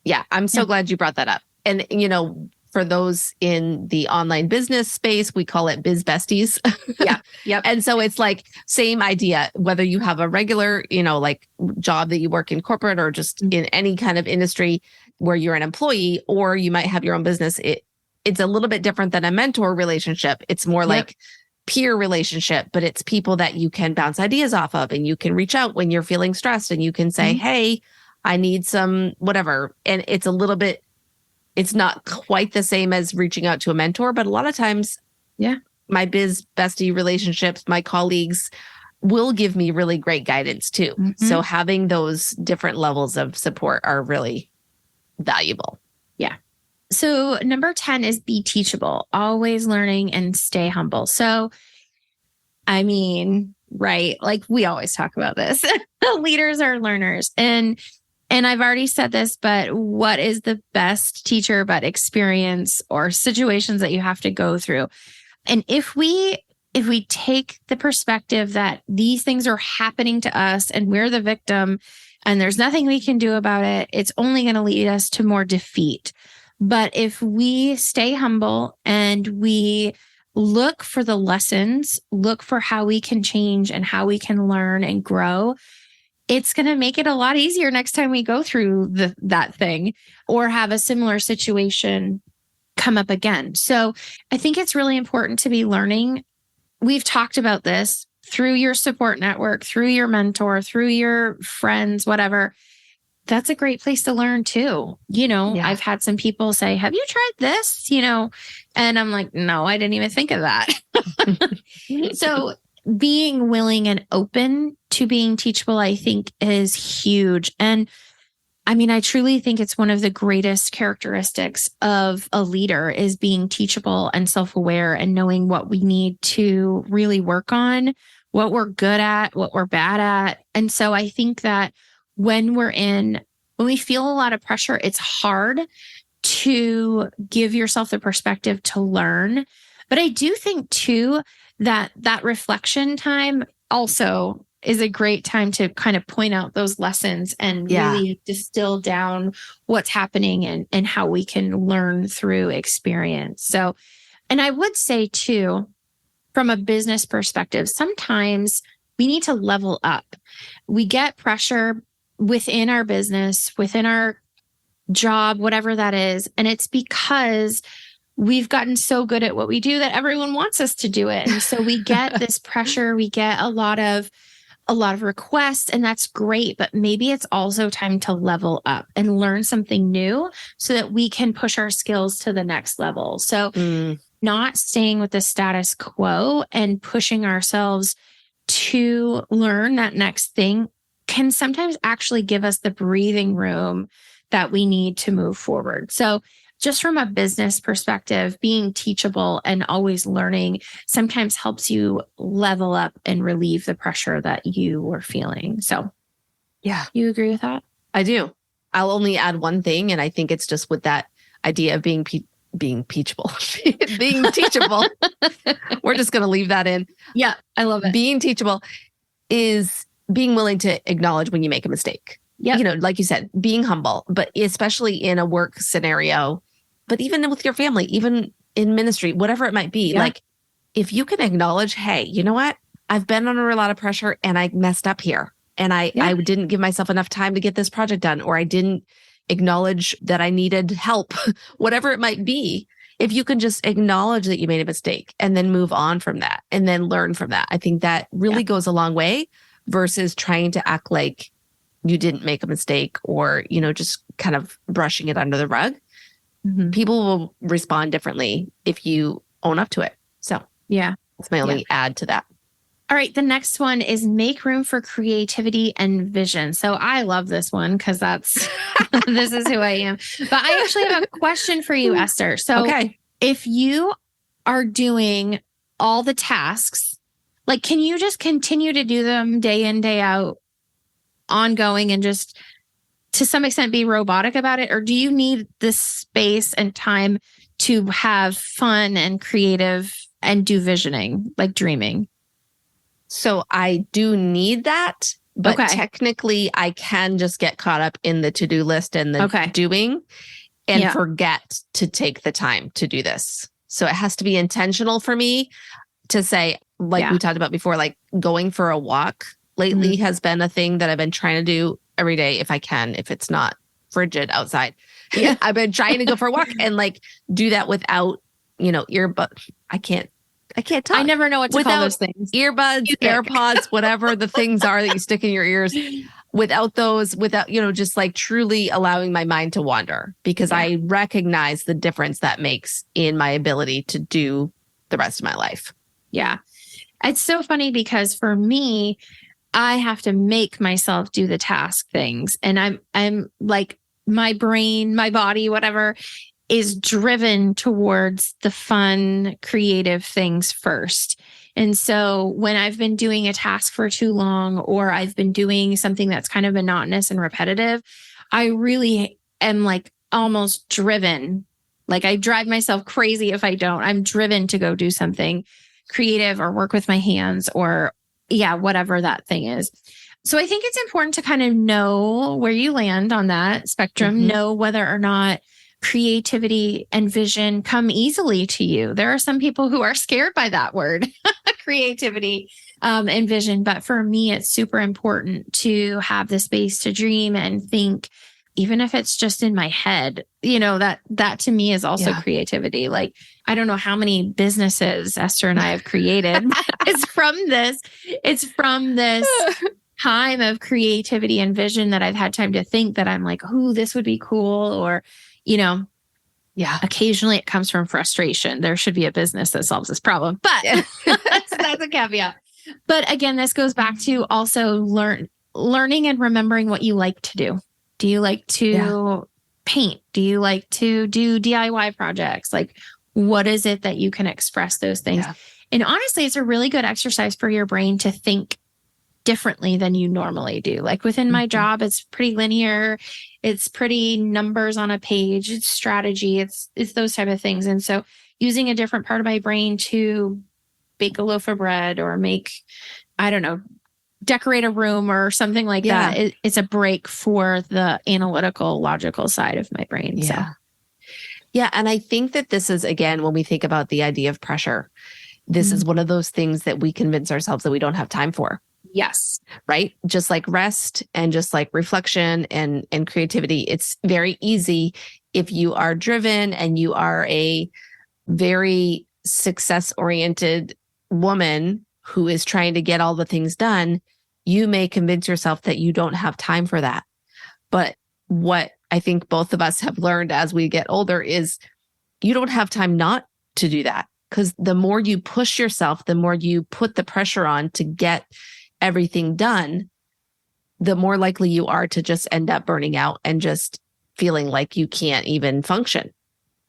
yeah, I'm so glad you brought that up. And, you know, for those in the online business space, we call it biz besties. Yeah. Yep. And so it's like same idea, whether you have a regular, you know, like job that you work in corporate or just in any kind of industry where you're an employee, or you might have your own business. It's a little bit different than a mentor relationship. It's more like peer relationship, but it's people that you can bounce ideas off of, and you can reach out when you're feeling stressed, and you can say, hey, I need some whatever. And it's a little bit, it's not quite the same as reaching out to a mentor, but a lot of times, my biz bestie relationships, my colleagues will give me really great guidance too. So having those different levels of support are really valuable. Yeah. So number 10 is be teachable, always learning and stay humble. So, I mean, right. Like we always talk about this. Leaders are learners. And I've already said this, but what is the best teacher but experience or situations that you have to go through? And if we take the perspective that these things are happening to us and we're the victim and there's nothing we can do about it, it's only going to lead us to more defeat. But if we stay humble and we look for the lessons, look for how we can change and how we can learn and grow, it's going to make it a lot easier next time we go through that thing or have a similar situation come up again. So I think it's really important to be learning. We've talked about this through your support network, through your mentor, through your friends, whatever. That's a great place to learn too. You know, I've had some people say, have you tried this? You know, and I'm like, no, I didn't even think of that. So being willing and open to being teachable, I think is huge. And I mean, I truly think it's one of the greatest characteristics of a leader is being teachable and self-aware and knowing what we need to really work on, what we're good at, what we're bad at. And so I think that when we feel a lot of pressure, it's hard to give yourself the perspective to learn. But I do think too, that reflection time also is a great time to kind of point out those lessons and really distill down what's happening and how we can learn through experience. So, and I would say too, from a business perspective, sometimes we need to level up. We get pressure within our business, within our job, whatever that is. And it's because we've gotten so good at what we do that everyone wants us to do it. And so we get this pressure, we get a lot of requests, and that's great. But maybe it's also time to level up and learn something new so that we can push our skills to the next level. So not staying with the status quo and pushing ourselves to learn that next thing can sometimes actually give us the breathing room that we need to move forward. So just from a business perspective, being teachable and always learning sometimes helps you level up and relieve the pressure that you were feeling. So, you agree with that? I do. I'll only add one thing, and I think it's just with that idea of being teachable, being teachable. We're just going to leave that in. Yeah, I love it. Being teachable is being willing to acknowledge when you make a mistake. Yeah, you know, like you said, being humble, but especially in a work scenario. But even with your family, even in ministry, whatever it might be, like if you can acknowledge, hey, you know what? I've been under a lot of pressure and I messed up here. and I didn't give myself enough time to get this project done, or I didn't acknowledge that I needed help, whatever it might be. If you can just acknowledge that you made a mistake and then move on from that and then learn from that, I think that really goes a long way versus trying to act like you didn't make a mistake or, just kind of brushing it under the rug. Mm-hmm. People will respond differently if you own up to it. So that's my only add to that. All right. The next one is make room for creativity and vision. So I love this one because this is who I am. But I actually have a question for you, Esther. So if you are doing all the tasks, like, can you just continue to do them day in, day out, ongoing, and just to some extent be robotic about it? Or do you need the space and time to have fun and creative and do visioning, like dreaming? So I do need that, but technically I can just get caught up in the to-do list and the doing and forget to take the time to do this. So it has to be intentional for me to say, like we talked about before, like going for a walk lately has been a thing that I've been trying to do every day if I can, if it's not frigid outside. I've been trying to go for a walk and like do that without, earbud. I can't talk. I never know what to call those things. Earbuds, AirPods, whatever the things are that you stick in your ears. Without those, just like truly allowing my mind to wander, because I recognize the difference that makes in my ability to do the rest of my life. Yeah. It's so funny because for me, I have to make myself do the task things. And I'm like, my brain, my body, whatever, is driven towards the fun, creative things first. And so when I've been doing a task for too long, or I've been doing something that's kind of monotonous and repetitive, I really am like almost driven. Like I drive myself crazy if I don't. I'm driven to go do something creative or work with my hands or whatever that thing is. So I think it's important to kind of know where you land on that spectrum, know whether or not creativity and vision come easily to you. There are some people who are scared by that word, creativity and vision. But for me, it's super important to have the space to dream and think, even if it's just in my head, that to me is also creativity. Like, I don't know how many businesses Esther and I have created. It's from this time of creativity and vision that I've had time to think that I'm like, oh, this would be cool. Or, occasionally it comes from frustration. There should be a business that solves this problem, but that's a caveat. But again, this goes back to also learning and remembering what you like to do. Do you like to paint? Do you like to do DIY projects? Like, what is it that you can express those things? Yeah. And honestly, it's a really good exercise for your brain to think differently than you normally do. Like within my job, it's pretty linear. It's pretty numbers on a page. It's strategy. It's those type of things. And so using a different part of my brain to bake a loaf of bread or make, decorate a room or something like that. It's a break for the analytical, logical side of my brain. Yeah. So. Yeah. And I think that this is, again, when we think about the idea of pressure, this is one of those things that we convince ourselves that we don't have time for. Yes. Right. Just like rest and just like reflection and creativity. It's very easy if you are driven and you are a very success-oriented woman who is trying to get all the things done, you may convince yourself that you don't have time for that. But what I think both of us have learned as we get older is you don't have time not to do that. Because the more you push yourself, the more you put the pressure on to get everything done, the more likely you are to just end up burning out and just feeling like you can't even function.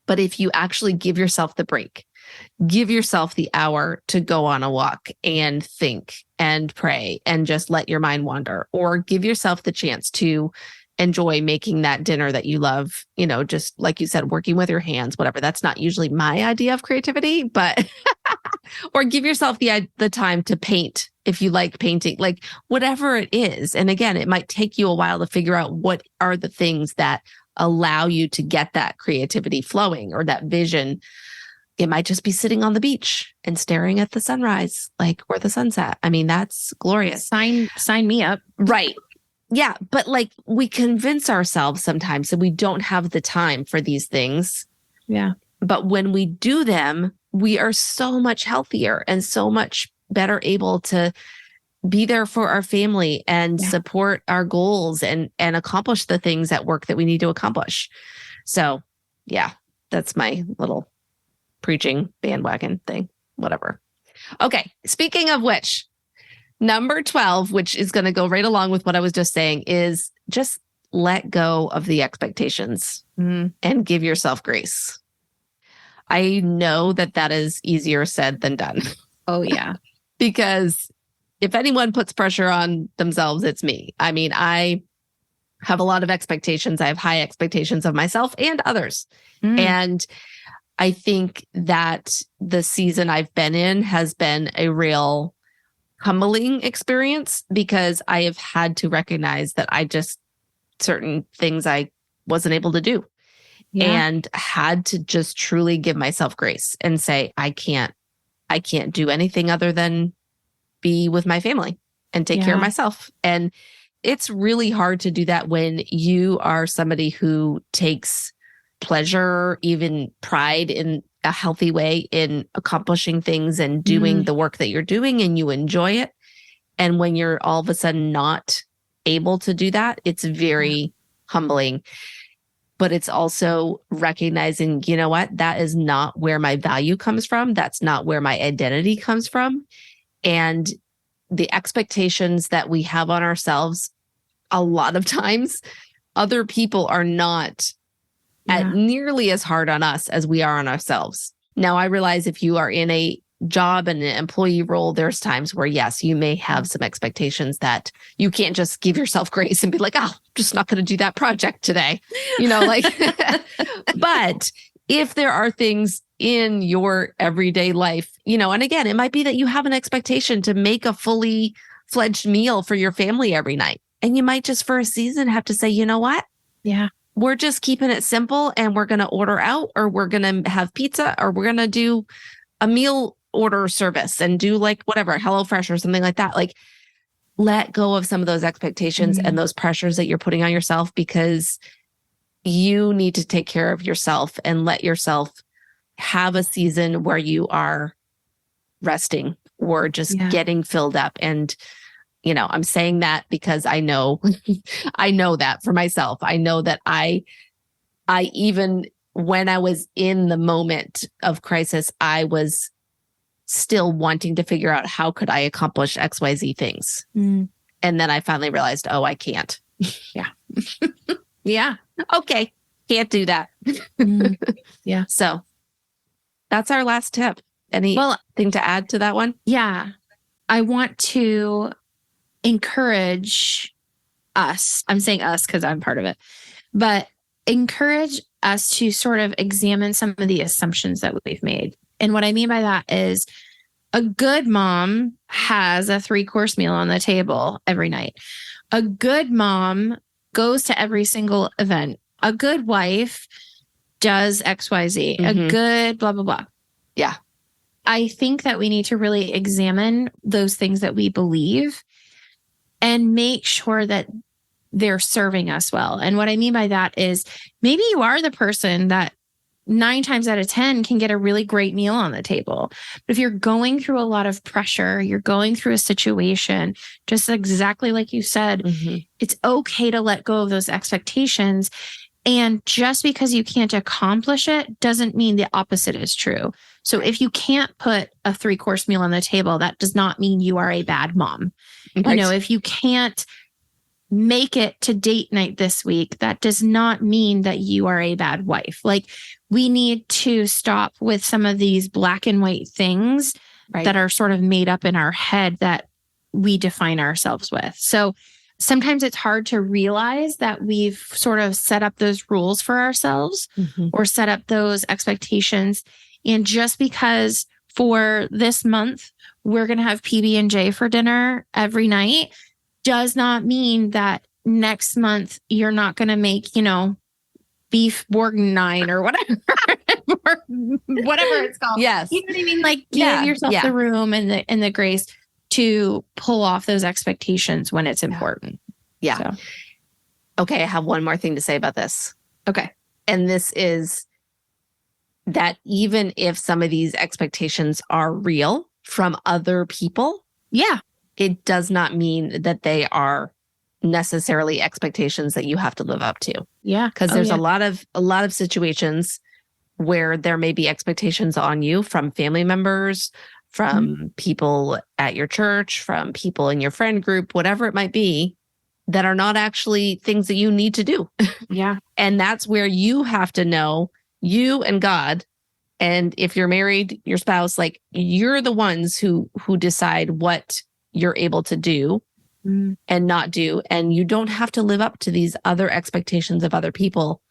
But if you actually give yourself the break, give yourself the hour to go on a walk and think and pray and just let your mind wander, or give yourself the chance to enjoy making that dinner that you love, just like you said, working with your hands, whatever. That's not usually my idea of creativity, but or give yourself the time to paint if you like painting, like whatever it is. And again, it might take you a while to figure out what are the things that allow you to get that creativity flowing or that vision It might just be sitting on the beach and staring at the sunrise, like, or the sunset. I mean, that's glorious. Sign me up. Right. Yeah. But like, we convince ourselves sometimes that we don't have the time for these things. Yeah. But when we do them, we are so much healthier and so much better able to be there for our family and support our goals and accomplish the things at work that we need to accomplish. So yeah, that's my little preaching bandwagon thing, whatever. Okay. Speaking of which, number 12, which is going to go right along with what I was just saying, is just let go of the expectations and give yourself grace. I know that is easier said than done. Oh yeah. Because if anyone puts pressure on themselves, it's me. I mean, I have a lot of expectations. I have high expectations of myself and others. And I think that the season I've been in has been a real humbling experience because I have had to recognize that certain things I wasn't able to do and had to just truly give myself grace and say, I can't do anything other than be with my family and take care of myself. And it's really hard to do that when you are somebody who takes pleasure, even pride in a healthy way in accomplishing things and doing the work that you're doing and you enjoy it. And when you're all of a sudden not able to do that, it's very humbling. But it's also recognizing, you know what, that is not where my value comes from. That's not where my identity comes from. And the expectations that we have on ourselves, a lot of times, other people are not at nearly as hard on us as we are on ourselves. Now, I realize if you are in a job and an employee role, there's times where, yes, you may have some expectations that you can't just give yourself grace and be like, oh, I'm just not going to do that project today. But if there are things in your everyday life, and again, it might be that you have an expectation to make a fully fledged meal for your family every night. And you might just for a season have to say, you know what? Yeah. We're just keeping it simple and we're going to order out or we're going to have pizza or we're going to do a meal order service and do like whatever, HelloFresh or something like that. Like let go of some of those expectations and those pressures that you're putting on yourself because you need to take care of yourself and let yourself have a season where you are resting or just getting filled up. And, I'm saying that because I know, I know that for myself. I know that I even when I was in the moment of crisis, I was still wanting to figure out how could I accomplish XYZ things. And then I finally realized, oh, I can't. Yeah. Okay. Can't do that. Yeah. So that's our last tip. Anything to add to that one? Yeah. I want to encourage us. I'm saying us because I'm part of it, but encourage us to sort of examine some of the assumptions that we've made. And what I mean by that is a good mom has a 3-course meal on the table every night. A good mom goes to every single event. A good wife does XYZ. A good blah, blah, blah. Yeah. I think that we need to really examine those things that we believe and make sure that they're serving us well. And what I mean by that is maybe you are the person that 9 times out of 10 can get a really great meal on the table. But if you're going through a lot of pressure, you're going through a situation, just exactly like you said, it's okay to let go of those expectations. And just because you can't accomplish it doesn't mean the opposite is true. So if you can't put a 3-course meal on the table, that does not mean you are a bad mom. Right. If you can't make it to date night this week, that does not mean that you are a bad wife. Like we need to stop with some of these black and white things that are sort of made up in our head that we define ourselves with. So sometimes it's hard to realize that we've sort of set up those rules for ourselves or set up those expectations. And just because for this month, we're going to have PB&J for dinner every night does not mean that next month you're not going to make, beef bourguignon or whatever, or whatever it's called. Yes. You know what I mean? Like give yourself the room and the grace to pull off those expectations when it's important. Yeah. So. Okay. I have one more thing to say about this. Okay. And this is that even if some of these expectations are real from other people, it does not mean that they are necessarily expectations that you have to live up to. Yeah. Because there's a lot of situations where there may be expectations on you from family members, from people at your church, from people in your friend group, whatever it might be, that are not actually things that you need to do. Yeah. And that's where you have to know, you and God. And if you're married, your spouse, like you're the ones who decide what you're able to do and not do. And you don't have to live up to these other expectations of other people,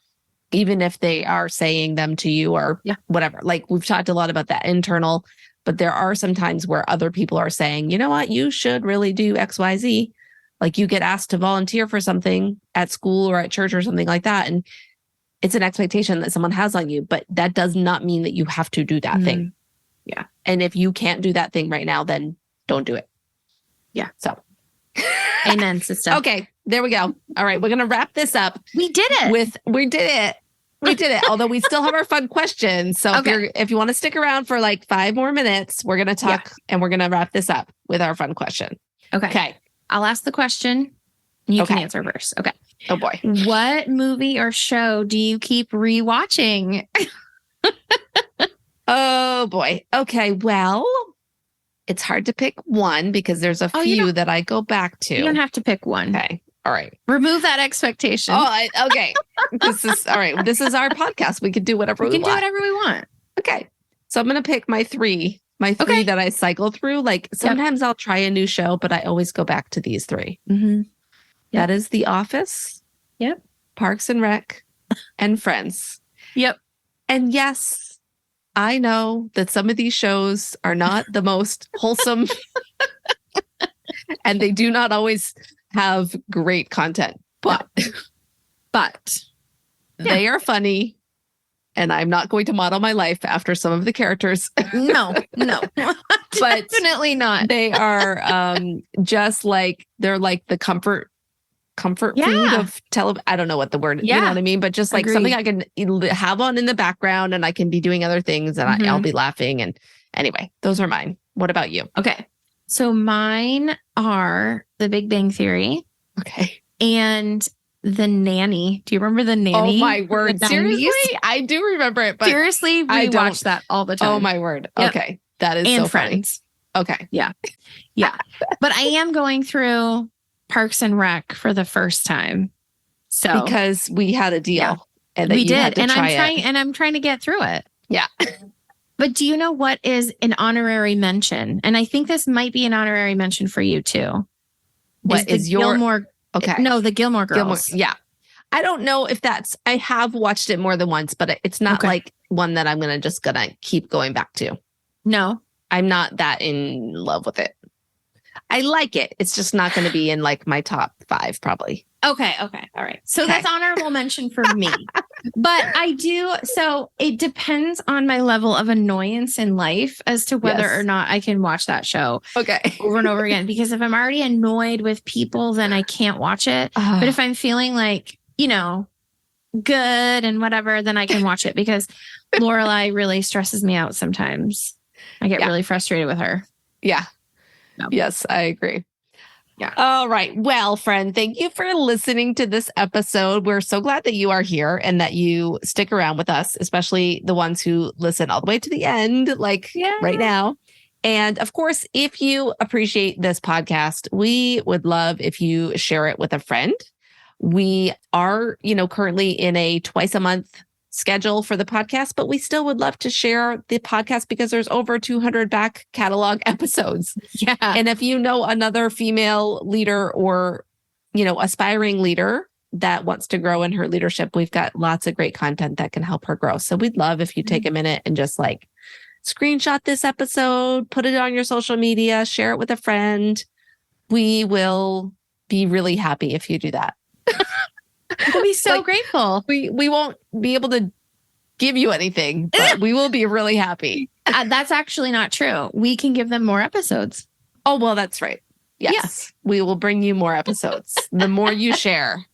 even if they are saying them to you or whatever. Like we've talked a lot about that internal, but there are some times where other people are saying, you know what, you should really do X, Y, Z. Like you get asked to volunteer for something at school or at church or something like that. And it's an expectation that someone has on you, but that does not mean that you have to do that thing. Yeah. And if you can't do that thing right now, then don't do it. Yeah. So. Amen, sister. Okay, there we go. All right, we're going to wrap this up. We did it. We did it. Although we still have our fun questions. So if you want to stick around for like 5 more minutes, we're going to talk and we're going to wrap this up with our fun question. Okay. I'll ask the question. You can answer first. Okay. Oh boy. What movie or show do you keep rewatching? Oh boy. Okay. Well, it's hard to pick one because there's a few that I go back to. You don't have to pick one. Okay. All right. Remove that expectation. Okay. This is all right. This is our podcast. We can do whatever we want. We can do whatever we want. Okay. So I'm going to pick my three that I cycle through. Like sometimes I'll try a new show, but I always go back to these 3. Mm-hmm. That is The Office. Yep. Parks and Rec and Friends. Yep. And yes, I know that some of these shows are not the most wholesome and they do not always have great content, but they are funny. And I'm not going to model my life after some of the characters. No, but definitely not. They are just like, they're like the comfort food of television. I don't know what the word, you know what I mean? But just like something I can have on in the background and I can be doing other things and I'll be laughing. And anyway, those are mine. What about you? Okay. So mine are The Big Bang Theory. Okay. And The Nanny. Do you remember The Nanny? Oh my word. Seriously? I do remember it, but seriously, we watch that all the time. Oh my word. Yep. Okay. That is and so Friends. Funny. Okay. Yeah. But I am going through Parks and Rec for the first time. So because we had a deal and we did. And I'm trying to get through it. Yeah. But do you know what is an honorary mention? And I think this might be an honorary mention for you too. What is your Gilmore? Okay. No, the Gilmore Girls. Yeah. I don't know if I have watched it more than once, but it's not like one that I'm gonna keep going back to. No. I'm not that in love with it. I like it. It's just not going to be in like my top 5 probably. Okay. All right. So that's honorable mention for me. But I do. So it depends on my level of annoyance in life as to whether or not I can watch that show over and over again. Because if I'm already annoyed with people, then I can't watch it. But if I'm feeling like, good and whatever, then I can watch it because Lorelai really stresses me out sometimes. I get really frustrated with her. Yeah. No. Yes, I agree. Yeah. All right. Well, friend, thank you for listening to this episode. We're so glad that you are here and that you stick around with us, especially the ones who listen all the way to the end, like right now. And of course, if you appreciate this podcast, we would love if you share it with a friend. We are, currently in a twice a month schedule for the podcast, but we still would love to share the podcast because there's over 200 back catalog episodes. Yeah. And if you know another female leader or, aspiring leader that wants to grow in her leadership, we've got lots of great content that can help her grow. So we'd love if you take a minute and just screenshot this episode, put it on your social media, share it with a friend. We will be really happy if you do that. We'll be so Like, grateful. We won't be able to give you anything, but we will be really happy. That's actually not true. We can give them more episodes. Oh, well, that's right. Yes. We will bring you more episodes. The more you share.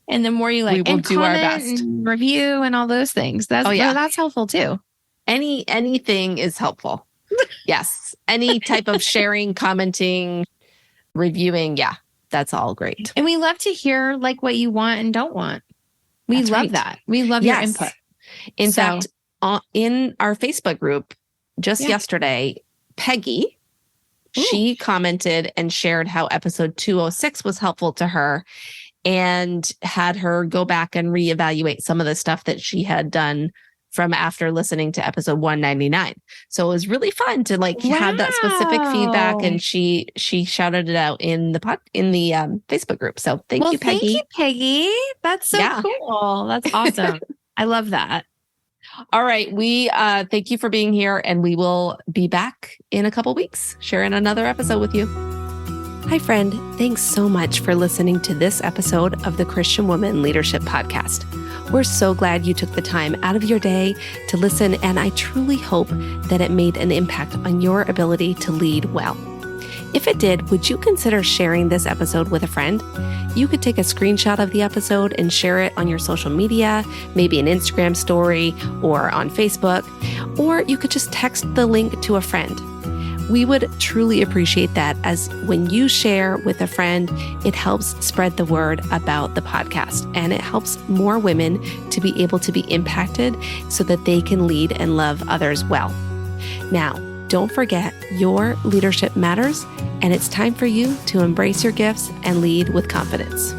And the more you like, we will and do our comment best. and review and all those things. That's helpful too. Anything is helpful. Yes. Any type of sharing, commenting, reviewing. Yeah. That's all great. And we love to hear like what you want and don't want. We That's love right. that. We love your input. In fact, in our Facebook group just yesterday, Peggy, she commented and shared how episode 206 was helpful to her and had her go back and reevaluate some of the stuff that she had done from after listening to episode 199. So it was really fun to have that specific feedback, and she shouted it out in the Facebook group. So thank you, Peggy. Thank you, Peggy. That's so cool. That's awesome. I love that. All right. We thank you for being here, and we will be back in a couple weeks sharing another episode with you. Hi, friend. Thanks so much for listening to this episode of the Christian Woman Leadership Podcast. We're so glad you took the time out of your day to listen, and I truly hope that it made an impact on your ability to lead well. If it did, would you consider sharing this episode with a friend? You could take a screenshot of the episode and share it on your social media, maybe an Instagram story or on Facebook, or you could just text the link to a friend. We would truly appreciate that, as when you share with a friend, it helps spread the word about the podcast, and it helps more women to be able to be impacted so that they can lead and love others well. Now, don't forget, your leadership matters, and it's time for you to embrace your gifts and lead with confidence.